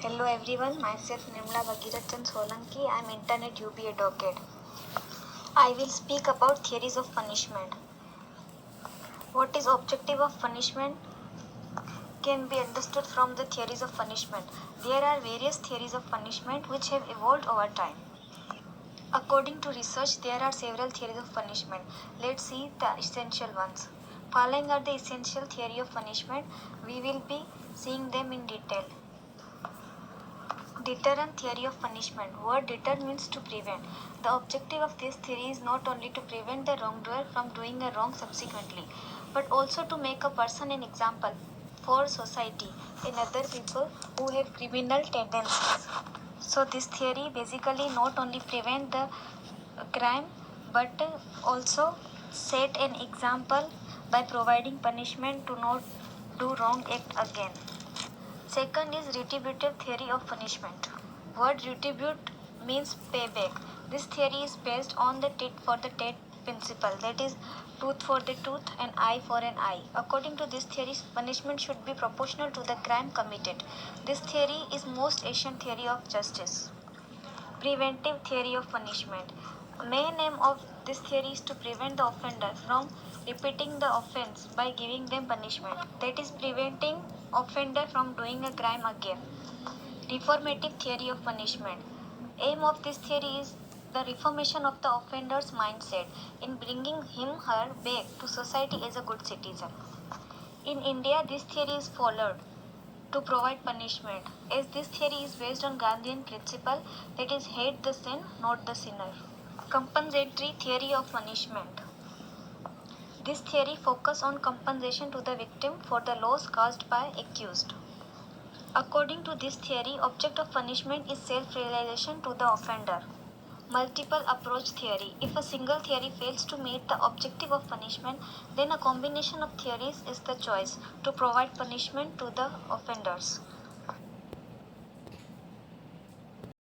Hello everyone, myself Nimla Bhagirath Solanki. I am Internet UB advocate. I will speak about theories of punishment. What is objective of punishment can be understood from the theories of punishment. There are various theories of punishment which have evolved over time. According to research, there are several theories of punishment. Let's see the essential ones. Following are the essential theory of punishment. We will be seeing them in detail. Deterrent theory of punishment. Word deter means to prevent. The objective of this theory is not only to prevent the wrongdoer from doing a wrong subsequently, but also to make a person an example for society and other people who have criminal tendencies. So this theory basically not only prevent the crime but also set an example by providing punishment to not do wrong act again. Second is retributive theory of punishment. Word retribute means payback. This theory is based on the tit for the tat principle, that is, tooth for the tooth and eye for an eye. According to this theory, punishment should be proportional to the crime committed. This theory is most ancient theory of justice. Preventive theory of punishment. Main aim of this theory is to prevent the offender from repeating the offense by giving them punishment. That is, preventing offender from doing a crime again. Reformative theory of punishment. Aim of this theory is the reformation of the offender's mindset in bringing him/her back to society as a good citizen. In India, this theory is followed to provide punishment, as this theory is based on Gandhian principle, that is, hate the sin, not the sinner. Compensatory theory of punishment. This theory focuses on compensation to the victim for the loss caused by accused. According to this theory, object of punishment is self-realization to the offender. Multiple approach theory. If a single theory fails to meet the objective of punishment, then a combination of theories is the choice to provide punishment to the offenders.